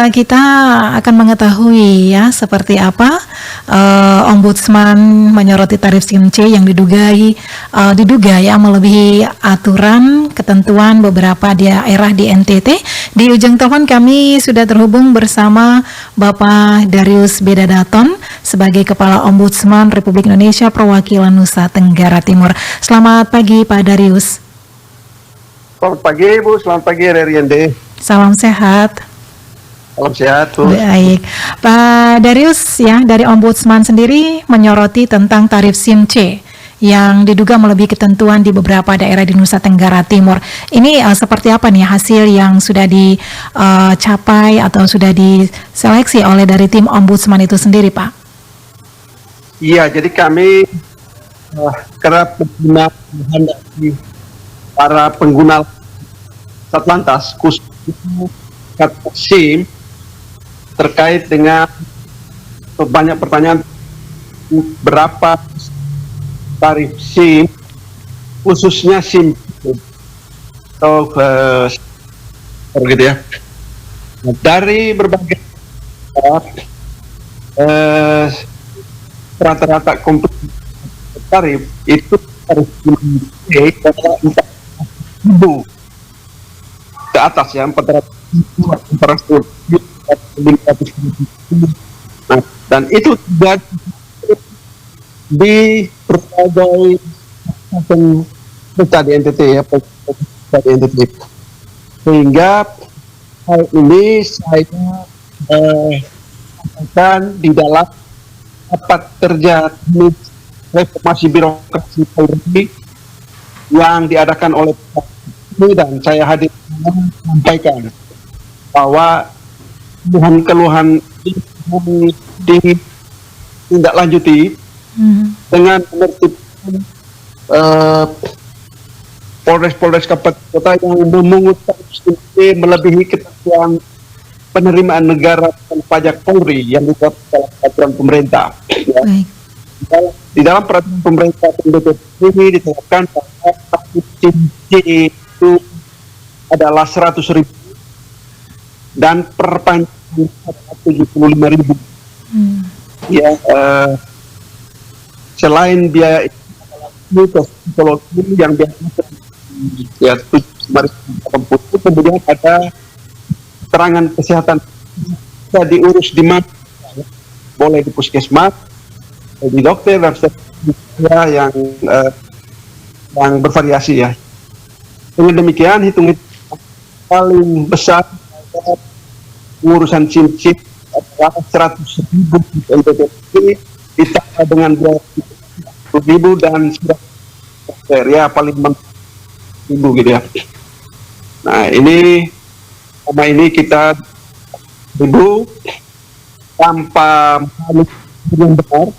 kita akan mengetahui ya seperti apa Ombudsman menyoroti tarif SIM C yang diduga ya melebihi aturan ketentuan beberapa daerah di NTT. Di ujung telepon kami sudah terhubung bersama Bapak Darius Bedadaton sebagai Kepala Ombudsman Republik Indonesia Perwakilan Nusa Tenggara Timur. Selamat pagi Pak Darius. Selamat pagi Bu, selamat pagi Reriende. Salam sehat. Salam sehat Bu. Baik, Pak Darius ya dari Ombudsman sendiri menyoroti tentang tarif SIM C yang diduga melebihi ketentuan di beberapa daerah di Nusa Tenggara Timur. Ini seperti apa nih hasil yang sudah dicapai atau sudah diseleksi oleh dari tim Ombudsman itu sendiri, Pak? Iya, jadi kami kerap menghadapi para pengguna Satlantas khusus SIM terkait dengan banyak pertanyaan berapa tarif SIM khususnya SIM atau gitu ya. Dari berbagai rata-rata tarif itu tarif adalah 4.000 ke atas ya, 400 dan itu juga di berbagai di NTT ya, di NTT. Sehingga hal ini saya akan di dalam rapat kerja reformasi birokrasi Polri yang diadakan oleh ini, dan saya hadir menyampaikan bahwa keluhan ditindaklanjuti dengan menertibkan Polres-Polres kabupaten kota yang memungut tarif melebihi ketentuan penerimaan negara dan pajak Polri yang dibuat dalam peraturan pemerintah. Ya. Di dalam peraturan pemerintah ini ditetapkan bahwa tarif SIM C itu adalah 100.000 dan perpanjangan 75.000. Ya, selain biaya psikologi yang biasanya ya 780, kemudian ada keterangan kesehatan bisa diurus di mana, boleh di puskesmas, di dokter dan seterusnya yang bervariasi ya. Dengan demikian hitung paling besar urusan SIM adalah 100.000 NTT ditambah dengan 20.000 dan ya paling 1.000 gitu ya. Nah ini sama ini kita tanpa yang benar,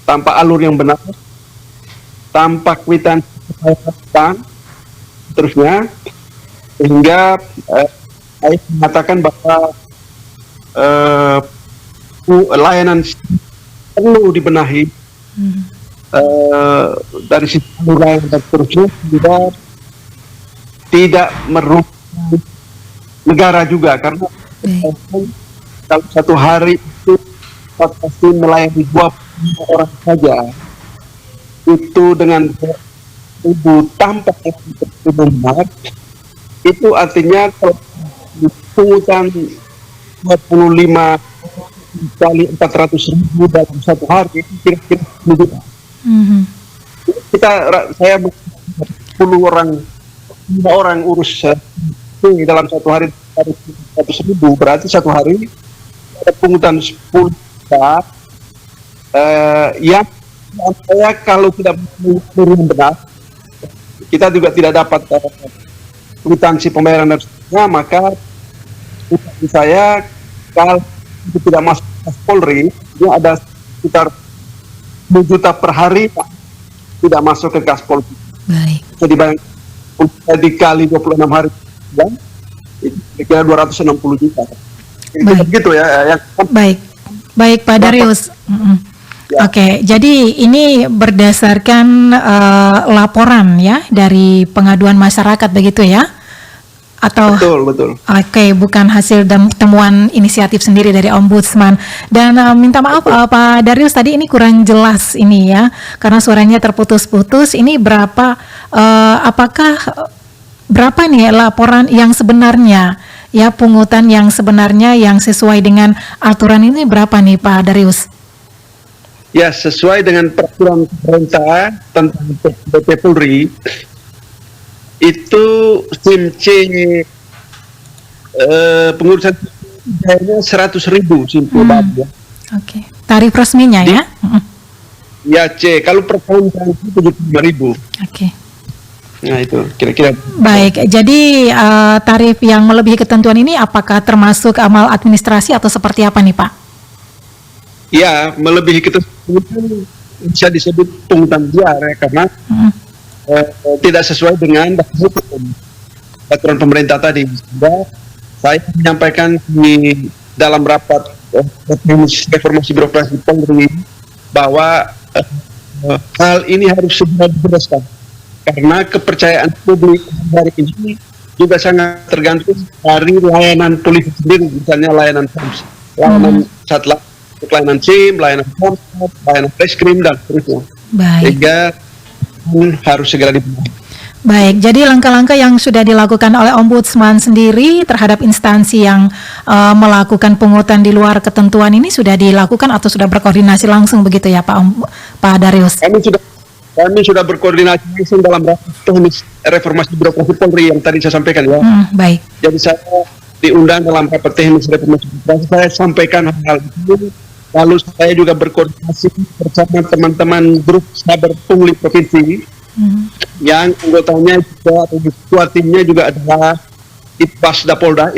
tanpa alur yang benar, tanpa kwitansi terusnya, sehingga saya mengatakan bahwa layanan perlu dibenahi dari sisi layanan dan terusnya, juga tidak merugikan negara juga, karena kalau satu hari itu pasti melayani 20 orang saja, itu dengan tanpa benar, itu artinya pungutan 25 kali 400.000 dalam satu hari itu kira-kira 10 juta. Saya 10 orang urus dalam satu hari 100.000, berarti satu hari ada pungutan 10 juta yang saya kalau tidak benar, kita juga tidak dapat kwitansi pembayaran dan sebagainya, maka saya kalau itu tidak masuk ke Polri, itu ada sekitar 10 juta per hari tidak masuk ke kas Polri. Baik. Jadi dikali 26 hari dan kira 260 juta. Begitu ya. Baik Pak Darius. Ya. Oke, jadi ini berdasarkan laporan ya dari pengaduan masyarakat begitu ya? Atau Betul. Oke, bukan hasil temuan inisiatif sendiri dari Ombudsman. Dan minta maaf Pak Darius, tadi ini kurang jelas ini ya, karena suaranya terputus-putus. Ini berapa? Apakah berapa nih laporan yang sebenarnya, ya pungutan yang sebenarnya yang sesuai dengan aturan ini berapa nih Pak Darius? Ya, sesuai dengan peraturan pemerintah tentang BP Polri, itu SIM C pengurusan biayanya 100.000 SIM C baru ya. Oke, tarif resminya ya? Ya C, kalau per tahun itu 75.000. Oke. Nah itu kira-kira. Baik, jadi tarif yang melebihi ketentuan ini apakah termasuk amal administrasi atau seperti apa nih Pak? Ya, melebihi ketentuan bisa disebut pungutan liar ya, karena tidak sesuai dengan aturan pemerintah tadi. Sehingga saya menyampaikan di dalam rapat reformasi birokrasi Polri bahwa hal ini harus segera dibereskan karena kepercayaan publik hari ini juga sangat tergantung dari layanan polisi sendiri, misalnya layanan POMS, layanan satlantas, layanan SIM, layanan POMS, layanan reskrim dan seterusnya. Baik. Sehingga harus segera dibenahi. Baik, jadi langkah-langkah yang sudah dilakukan oleh Ombudsman sendiri terhadap instansi yang melakukan pungutan di luar ketentuan ini sudah dilakukan atau sudah berkoordinasi langsung begitu ya Pak Darius? Kami sudah berkoordinasi langsung dalam rapat teknis reformasi birokrasi Polri yang tadi saya sampaikan ya. Baik. Jadi saya diundang dalam rapat teknis reformasi birokrasi, saya sampaikan hal itu. Lalu saya juga berkoordinasi bersama teman-teman grup sahabat pungli provinsi yang anggotanya juga atau ketua timnya juga adalah Irwasda Polda.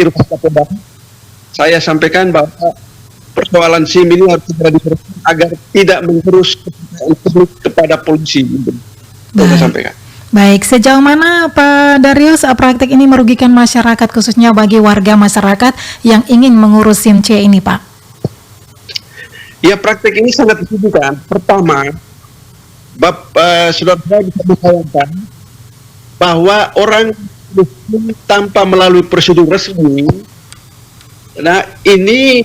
Saya sampaikan bahwa persoalan SIM ini harus segera diselesaikan agar tidak mengerus kepercayaan publik kepada polisi. Saya sampaikan. Baik, sejauh mana Pak Darius praktek ini merugikan masyarakat khususnya bagi warga masyarakat yang ingin mengurus SIM C ini Pak? Ya, praktek ini sangat dibutuhkan. Pertama, saudara bisa membayangkan bahwa orang tanpa melalui prosedur resmi, nah ini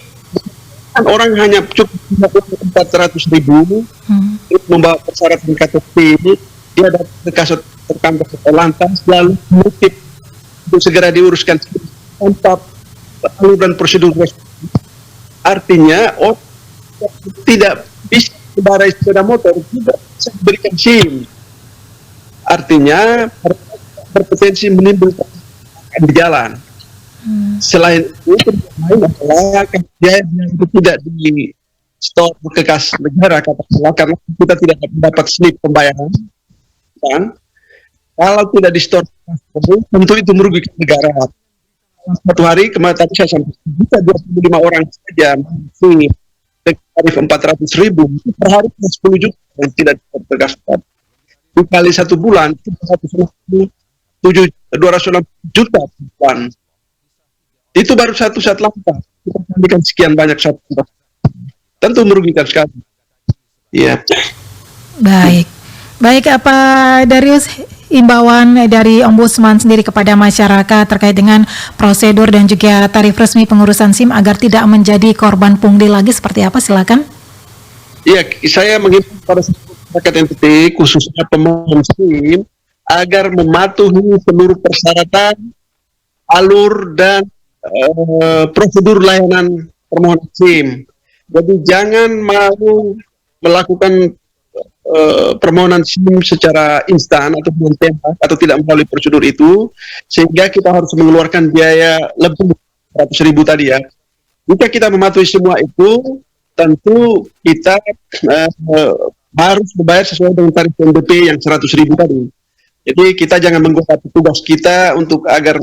kan orang hanya cukup 400.000 untuk membawa persyaratan KTP, dia datang ke kantor lantas lalu mengutip untuk segera diuruskan tanpa alur dan prosedur resmi. Artinya tidak bisa mengendarai sepeda motor, tidak bisa diberikan SIM. Artinya berpotensi menimbulkan di jalan. Selain itu, adalah biaya yang tidak di store ke kas negara katakanlah, karena kita tidak dapat slip pembayaran. Dan kalau tidak di store tentu itu merugikan negara. Satu hari kemarin tadi saya sampai bisa 25 orang saja masih tarif 400.000 per hari 10 juta yang tidak tergaskan. Dikali 1 bulan 260 juta per bulan. Itu baru satu satlantas. Kita kalikan sekian banyak satlantas. Tentu merugikan sekali. Iya. Baik. Baik, Pak Darius, imbauan dari Ombudsman sendiri kepada masyarakat terkait dengan prosedur dan juga tarif resmi pengurusan SIM agar tidak menjadi korban pungli lagi seperti apa? Silakan. Iya, saya mengimbau pada masyarakat NTT khususnya pemohon SIM agar mematuhi seluruh persyaratan, alur dan prosedur layanan permohonan SIM. Jadi jangan mau melakukan permohonan SIM secara instan atau mentembak atau tidak melalui prosedur itu, sehingga kita harus mengeluarkan biaya lebih 100.000 tadi ya. Jika kita mematuhi semua itu, tentu kita harus membayar sesuai dengan tarif PNBP yang 100.000 tadi. Jadi kita jangan menggoda petugas kita untuk agar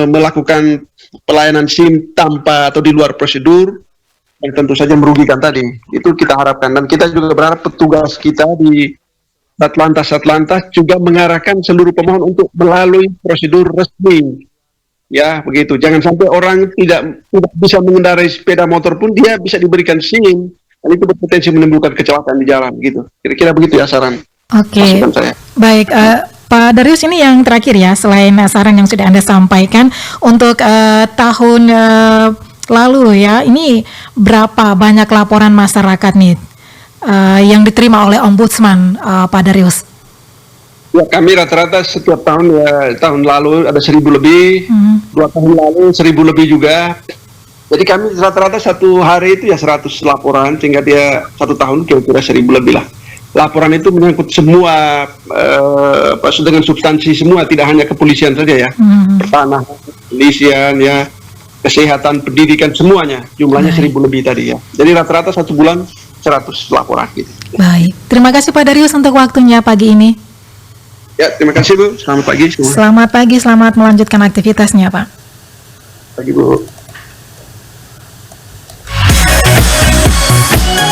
melakukan pelayanan SIM tanpa atau di luar prosedur, yang tentu saja merugikan tadi. Itu kita harapkan, dan kita juga berharap petugas kita di Satlantas juga mengarahkan seluruh pemohon untuk melalui prosedur resmi. Ya, begitu. Jangan sampai orang tidak bisa mengendarai sepeda motor pun dia bisa diberikan SIM, dan itu berpotensi menimbulkan kecelakaan di jalan gitu. Kira-kira begitu ya saran. Oke. Baik, Pak Darius, ini yang terakhir ya, selain saran yang sudah Anda sampaikan untuk tahun lalu ya, ini berapa banyak laporan masyarakat nih yang diterima oleh Ombudsman, Pak Darius? Ya, kami rata-rata setiap tahun, ya tahun lalu ada 1.000 lebih, 2 tahun lalu 1.000 lebih juga. Jadi kami rata-rata satu hari itu ya 100 laporan, sehingga dia satu tahun kira-kira 1.000 lebih lah. Laporan itu menyangkut semua dengan substansi semua, tidak hanya kepolisian saja ya, pertanahan, kepolisian ya, kesehatan, pendidikan, semuanya jumlahnya 1.000 lebih tadi ya. Jadi rata-rata satu bulan 100 laporan gitu. Baik, terima kasih Pak Darius untuk waktunya pagi ini. Ya, terima kasih Bu. Selamat pagi semua. Selamat pagi, selamat melanjutkan aktivitasnya Pak. Pagi Bu.